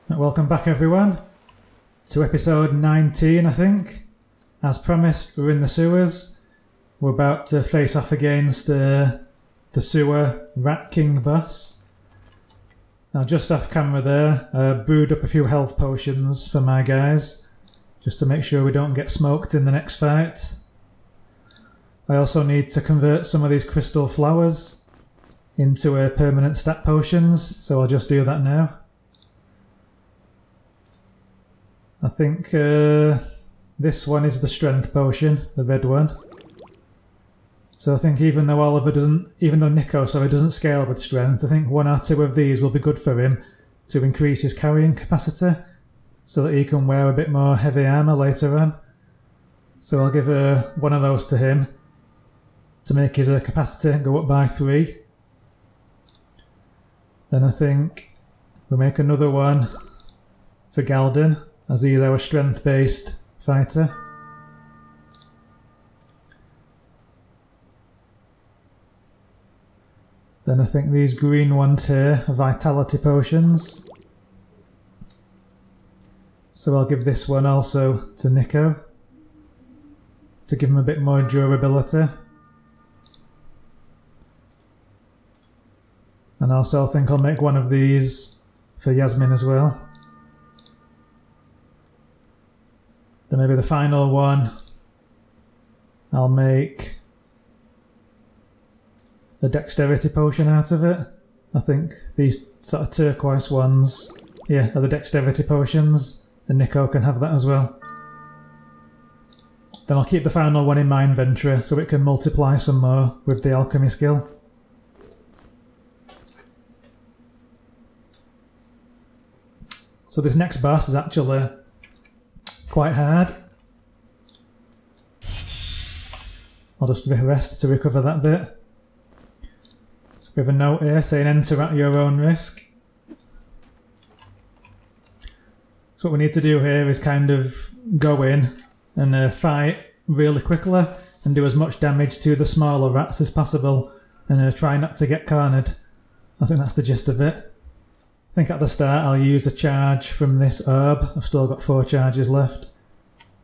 Welcome back everyone to episode 19 I think. As promised, we're in the sewers. We're about to face off against the sewer Rat King boss. Now just off camera there, brewed up a few health potions for my guys, just to make sure we don't get smoked in the next fight. I also need to convert some of these crystal flowers into permanent stat potions, so I'll just do that now. I think this one is the strength potion, the red one. So I think even though Nico doesn't scale with strength, I think one or two of these will be good for him to increase his carrying capacity, so that he can wear a bit more heavy armour later on. So I'll give one of those to him to make his capacity go up by 3. Then I think we'll make another one for Galden, as he is our strength-based fighter. Then I think these green ones here are vitality potions. So I'll give this one also to Nico, to give him a bit more durability. And also I think I'll make one of these for Jasmin as well. Then maybe the final one, I'll make the dexterity potion out of it. I think these sort of turquoise ones, are the dexterity potions, and Nico can have that as well. Then I'll keep the final one in my inventory so it can multiply some more with the alchemy skill. So this next boss is actually quite hard. I'll just rest to recover that bit. So we have a note here saying enter at your own risk. So what we need to do here is kind of go in and fight really quickly and do as much damage to the smaller rats as possible and try not to get cornered. I think that's the gist of it. I think at the start I'll use a charge from this herb. I've still got 4 charges left.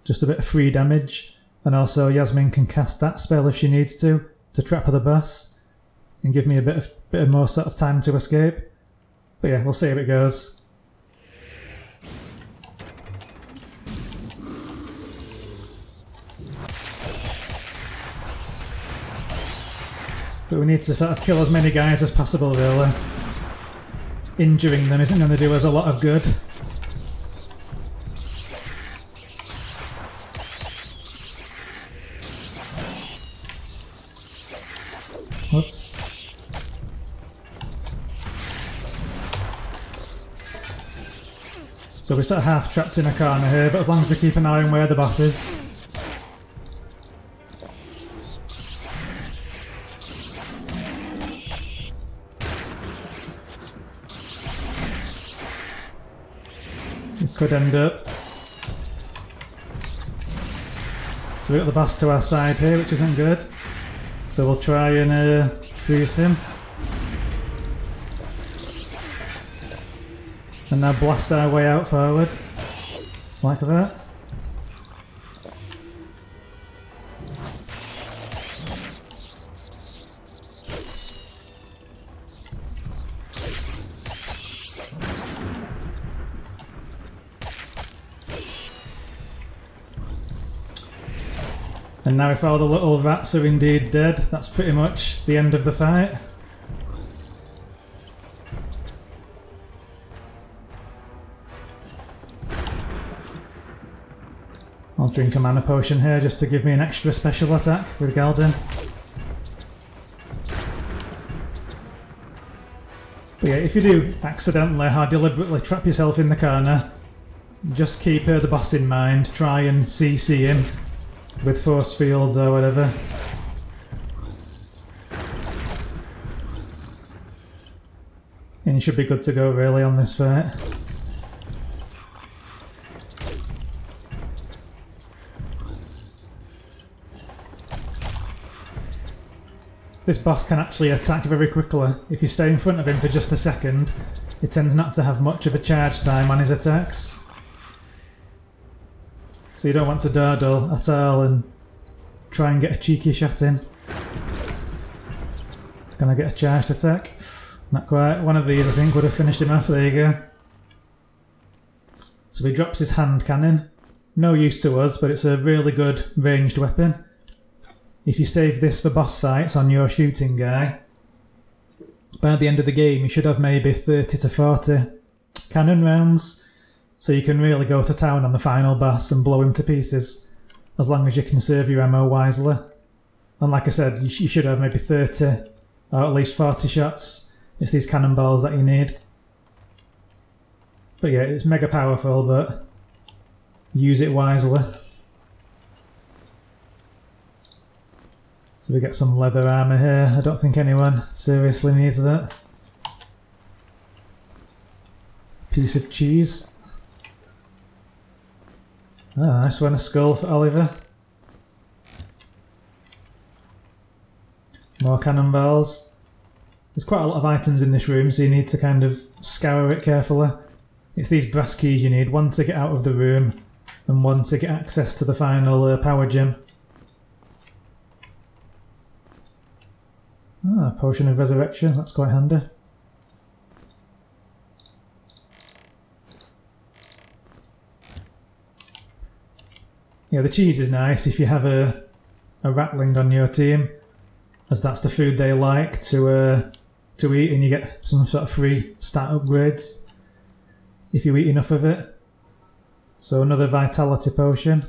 Just a bit of free damage. And also Jasmin can cast that spell if she needs to trap the boss and give me a bit of more sort of time to escape. But yeah, we'll see how it goes. But we need to sort of kill as many guys as possible really. Injuring them isn't going to do us a lot of good. Whoops. So we're sort of half trapped in a corner here, but as long as we keep an eye on where the boss is. Could end up. So we've got the boss to our side here, which isn't good. So we'll try and freeze him. And now blast our way out forward. Like that. And now if all the little rats are indeed dead, that's pretty much the end of the fight. I'll drink a mana potion here just to give me an extra special attack with Galden. But yeah, if you do accidentally or deliberately trap yourself in the corner, just keep the boss in mind, try and CC him with force fields or whatever. And you should be good to go really on this fight. This boss can actually attack very quickly. If you stay in front of him for just a second, he tends not to have much of a charge time on his attacks. So you don't want to dawdle at all and try and get a cheeky shot in. Can I get a charged attack? Not quite. One of these I think would have finished him off. There you go. So he drops his hand cannon. No use to us, but it's a really good ranged weapon. If you save this for boss fights on your shooting guy, by the end of the game you should have maybe 30 to 40 cannon rounds, so you can really go to town on the final boss and blow him to pieces, as long as you conserve your ammo wisely. And like I said, you should have maybe 30 or at least 40 shots. It's these cannonballs that you need. But yeah, it's mega powerful, but use it wisely. So we get some leather armour here. I don't think anyone seriously needs that. Piece of cheese. Oh, nice one, a skull for Oliver. More cannonballs. There's quite a lot of items in this room, so you need to kind of scour it carefully. It's these brass keys you need, one to get out of the room and one to get access to the final power gem. Ah, potion of resurrection, that's quite handy. Yeah, the cheese is nice if you have a ratling on your team, as that's the food they like to eat, and you get some sort of free stat upgrades if you eat enough of it. So another vitality potion.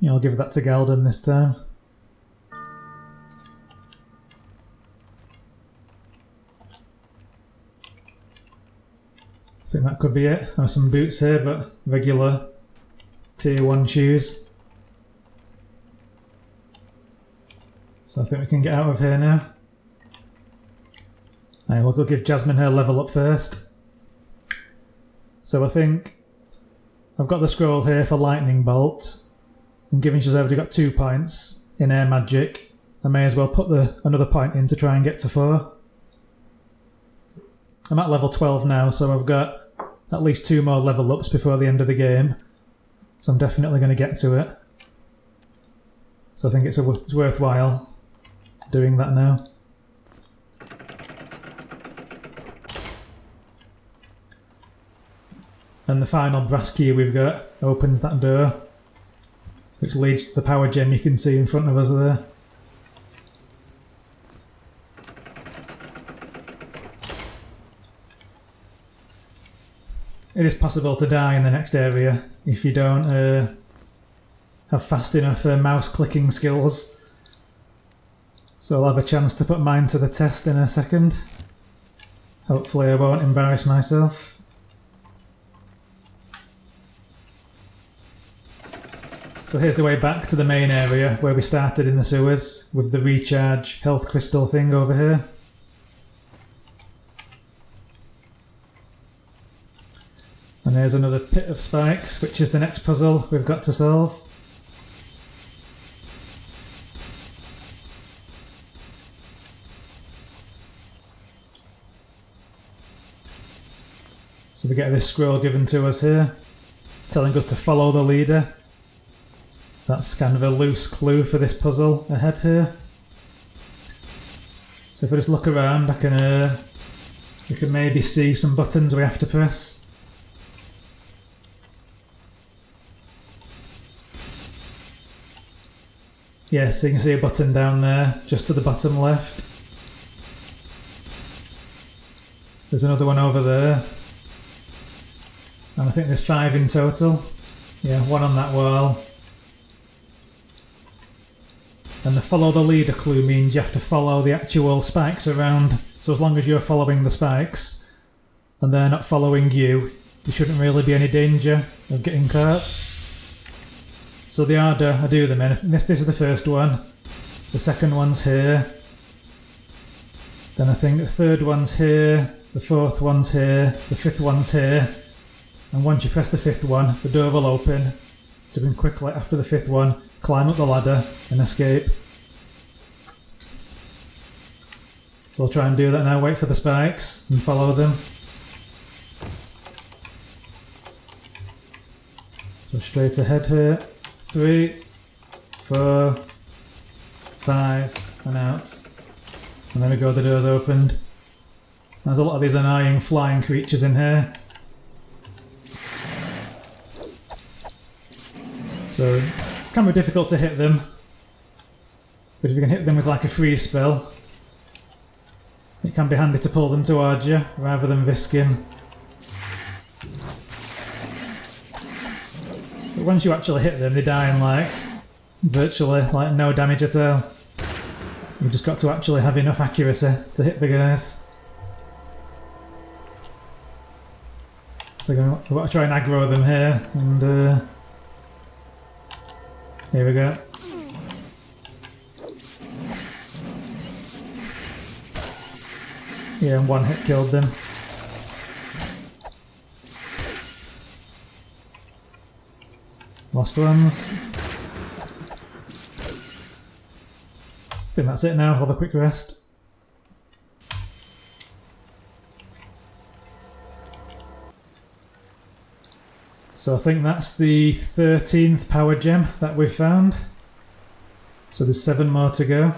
Yeah, I'll give that to Galden this time. I think that could be it. There are some boots here, but regular tier 1 shoes. So I think we can get out of here now. Right, we'll go give Jasmin her level up first. So I think I've got the scroll here for lightning bolt, and given she's already got 2 points in air magic, I may as well put another point in to try and get to 4. I'm at level 12 now, so I've got at least 2 more level ups before the end of the game. So I'm definitely going to get to it. So I think it's worthwhile doing that now. And the final brass key we've got opens that door, which leads to the power gem you can see in front of us there. It is possible to die in the next area if you don't have fast enough mouse clicking skills. So I'll have a chance to put mine to the test in a second. Hopefully I won't embarrass myself. So here's the way back to the main area where we started in the sewers, with the recharge health crystal thing over here. And there's another pit of spikes, which is the next puzzle we've got to solve. So we get this scroll given to us here, telling us to follow the leader. That's kind of a loose clue for this puzzle ahead here. So if I just look around, we can maybe see some buttons we have to press. Yes, you can see a button down there, just to the bottom left. There's another one over there. And I think there's 5 in total. Yeah, 1 on that wall. And the follow the leader clue means you have to follow the actual spikes around. So as long as you're following the spikes, and they're not following you, there shouldn't really be any danger of getting caught. So the order I do them in, this is the first one, the second one's here, then I think the third one's here, the fourth one's here, the fifth one's here, and once you press the fifth one, the door will open, so you can quickly, after the fifth one, climb up the ladder and escape. So So we'll try and do that now, wait for the spikes and follow them. So straight ahead here. 3, 4, 5, and out. And there we go, the door's opened. There's a lot of these annoying flying creatures in here. So it can be difficult to hit them. But if you can hit them with like a freeze spell, it can be handy to pull them towards you rather than risking. But once you actually hit them, they die in like virtually like no damage at all. You've just got to actually have enough accuracy to hit the guys. So we've got to try and aggro them here, and here we go. Yeah, and one hit killed them. Lost ones. I think that's it now, have a quick rest. So I think that's the 13th power gem that we've found. So there's 7 more to go.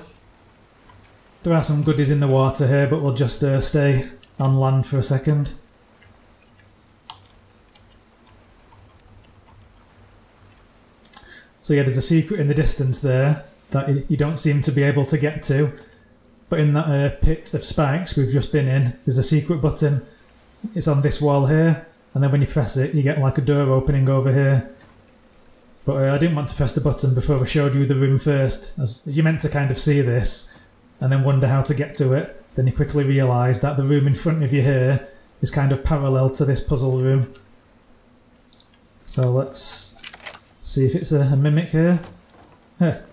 There are some goodies in the water here, but we'll just stay on land for a second. So yeah, there's a secret in the distance there that you don't seem to be able to get to. But in that pit of spikes we've just been in, there's a secret button. It's on this wall here, and then when you press it, you get like a door opening over here. But I didn't want to press the button before I showed you the room first, as you're meant to kind of see this and then wonder how to get to it. Then you quickly realise that the room in front of you here is kind of parallel to this puzzle room. So let's see if it's a mimic here.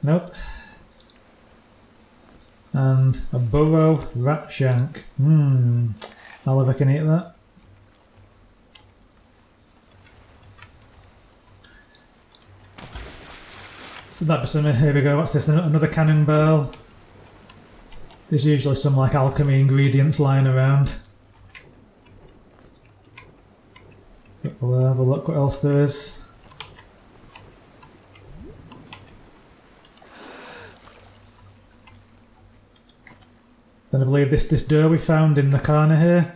Nope. And a burrow rat shank. I'll if I can eat that. So that'd be something. Here we go. What's this? Another cannonball. There's usually some like alchemy ingredients lying around. But we'll have a look what else there is. Then I believe this door we found in the corner here,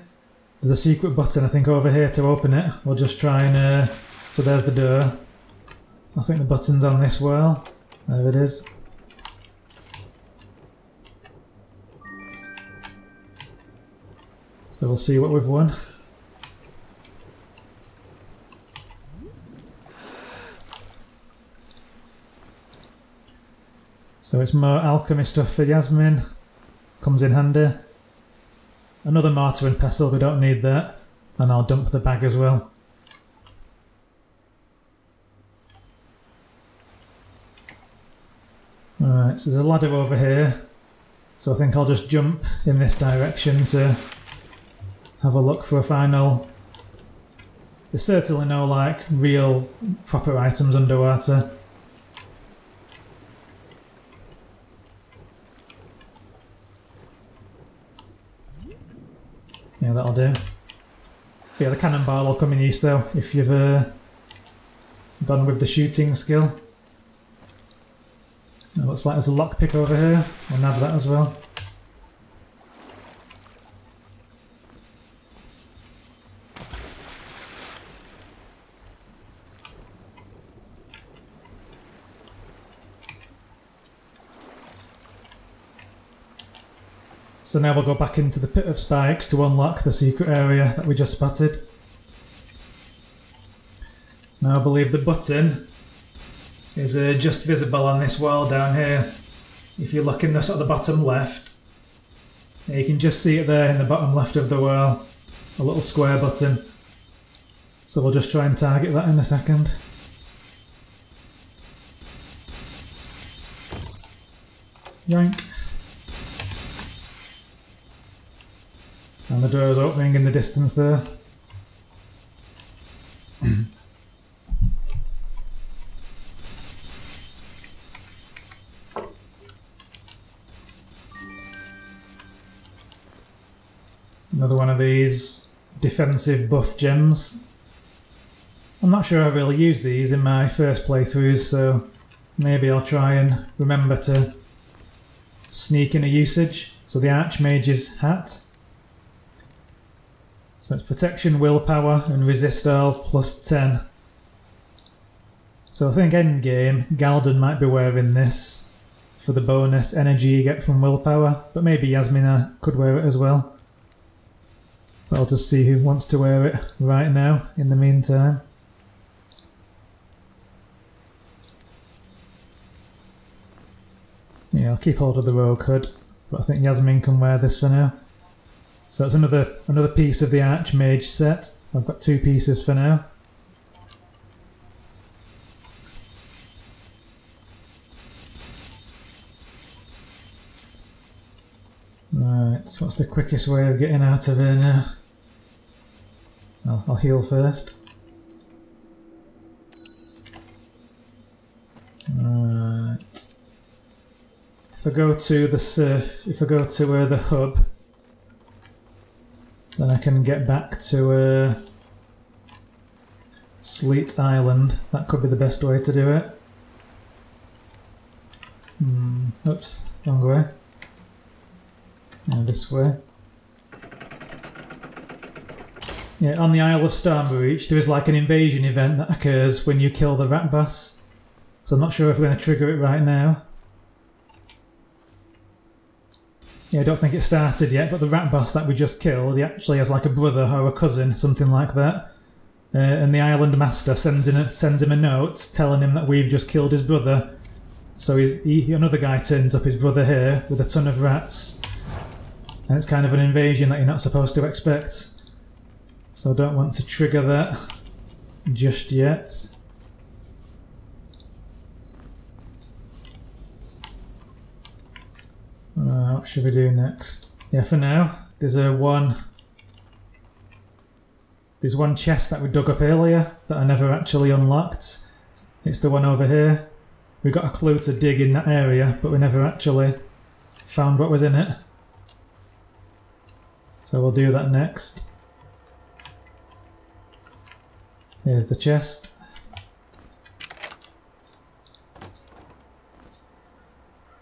there's a secret button I think over here to open it. We'll just try and... so there's the door. I think the button's on this wall. There it is. So we'll see what we've won. So it's more alchemy stuff for Jasmin. Comes in handy. Another mortar and pestle, we don't need that. And I'll dump the bag as well. Alright, so there's a ladder over here. So I think I'll just jump in this direction to have a look for a final... There's certainly no like real proper items underwater. Yeah, that'll do. Yeah, the cannonball will come in use though, if you've gone with the shooting skill. It looks like there's a lockpick over here. We'll nab that as well. So now we'll go back into the pit of spikes to unlock the secret area that we just spotted. Now I believe the button is just visible on this wall down here. If you look in the sort of the bottom left, you can just see it there in the bottom left of the wall. A little square button. So we'll just try and target that in a second. Yoink. And the door is opening in the distance there. these defensive buff gems. I'm not sure I really used these in my first playthroughs, so maybe I'll try and remember to sneak in a usage. So the Archmage's hat. So it's protection, willpower, and resist all plus 10. So I think endgame, Galden might be wearing this for the bonus energy you get from willpower, but maybe Jasmin could wear it as well. But I'll just see who wants to wear it right now in the meantime. Yeah, I'll keep hold of the rogue hood, but I think Jasmin can wear this for now. So it's another piece of the Archmage set. I've got 2 pieces for now. Right, so what's the quickest way of getting out of here now? I'll heal first. Right. If I go to the surf, if I go to the hub, then I can get back to Sleet Island. That could be the best way to do it. Oops, wrong way. This way. Yeah, on the Isle of Stormreach there is like an invasion event that occurs when you kill the rat boss. So I'm not sure if we're going to trigger it right now. Yeah, I don't think it started yet, but the rat boss that we just killed, he actually has like a brother or a cousin, something like that. And the Island Master sends him a note telling him that we've just killed his brother. So another guy turns up his brother here with a ton of rats. And it's kind of an invasion that you're not supposed to expect. So I don't want to trigger that just yet. What should we do next? Yeah, for now, there's one chest that we dug up earlier that I never actually unlocked. It's the one over here. We got a clue to dig in that area, but we never actually found what was in it. So we'll do that next. Here's the chest.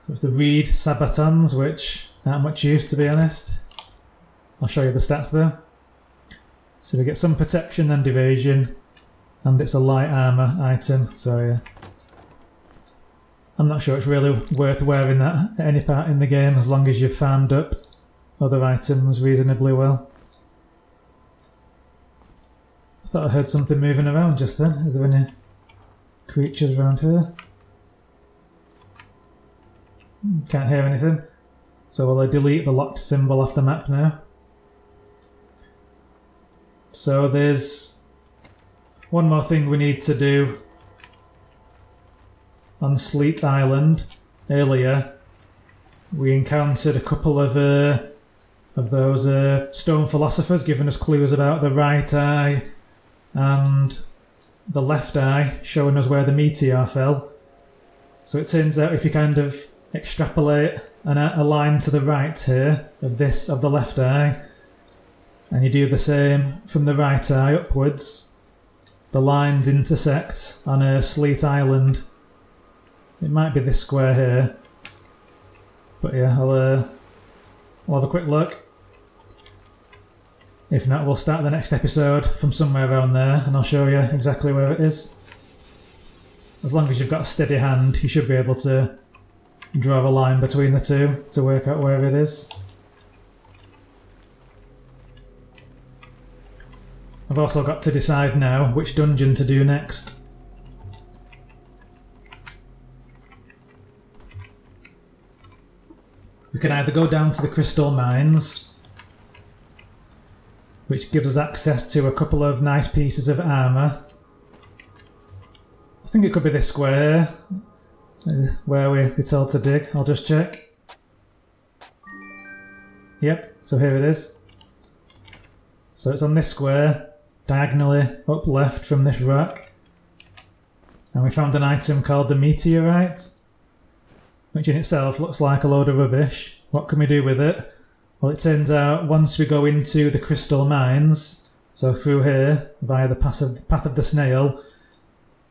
So it's the reed sabatons, which aren't much use to be honest. I'll show you the stats though. So we get some protection and evasion, and it's a light armour item, so yeah. I'm not sure it's really worth wearing that at any part in the game as long as you've farmed up other items reasonably well. I thought I heard something moving around just then. Is there any creatures around here? Can't hear anything. So will I delete the locked symbol off the map now? So there's one more thing we need to do on Sleet Island. Earlier we encountered a couple of those stone philosophers giving us clues about the right eye and the left eye, showing us where the meteor fell. So it turns out if you kind of extrapolate a line to the right here of the left eye, and you do the same from the right eye upwards, the lines intersect on a Sleet Island. It might be this square here, but yeah, I'll have a quick look. If not, we'll start the next episode from somewhere around there and I'll show you exactly where it is. As long as you've got a steady hand, you should be able to draw a line between the two to work out where it is. I've also got to decide now which dungeon to do next. We can either go down to the crystal mines, which gives us access to a couple of nice pieces of armour. I think it could be this square where we're told to dig. I'll just check. Yep, so here it is. So it's on this square, diagonally up left from this rock. And we found an item called the meteorite, which in itself looks like a load of rubbish. What can we do with it? Well, it turns out once we go into the crystal mines, so through here, via the path of the snail,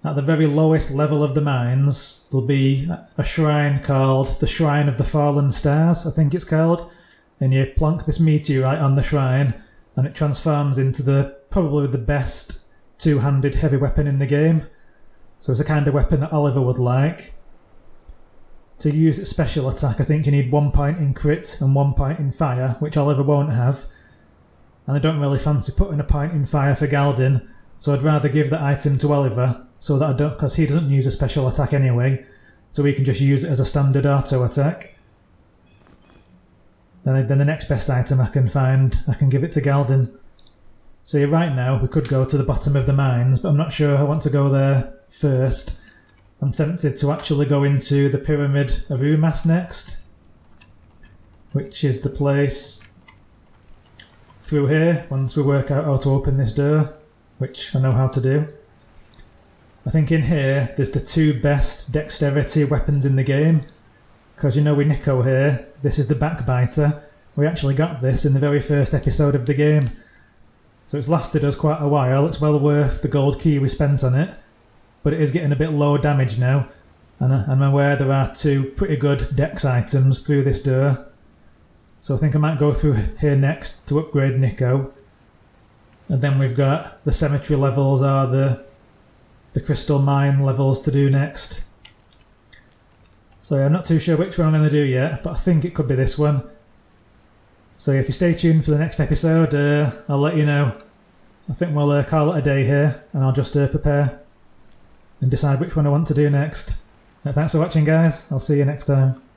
at the very lowest level of the mines, there'll be a shrine called the Shrine of the Fallen Stars, I think it's called. And you plonk this meteorite on the shrine, and it transforms into probably the best two-handed heavy weapon in the game. So it's a kind of weapon that Oliver would like. To use its special attack, I think you need 1 point in crit and 1 point in fire, which Oliver won't have. And I don't really fancy putting a point in fire for Galden, so I'd rather give the item to Oliver, so that I don't, because he doesn't use a special attack anyway, so we can just use it as a standard auto attack. Then the next best item I can find, I can give it to Galden. So right now, we could go to the bottom of the mines, but I'm not sure I want to go there first. I'm tempted to actually go into the Pyramid of Umas next, which is the place through here, once we work out how to open this door, which I know how to do. I think in here, there's the 2 best dexterity weapons in the game, because you know with Nico here, this is the Backbiter. We actually got this in the very first episode of the game. So it's lasted us quite a while, it's well worth the gold key we spent on it, but it is getting a bit low damage now, and I'm aware there are 2 pretty good dex items through this door. So I think I might go through here next to upgrade Nico. And then we've got the cemetery levels are the crystal mine levels to do next. So yeah, I'm not too sure which one I'm going to do yet, but I think it could be this one. So if you stay tuned for the next episode, I'll let you know. I think we'll call it a day here, and I'll just prepare and decide which one I want to do next. Thanks for watching, guys. I'll see you next time.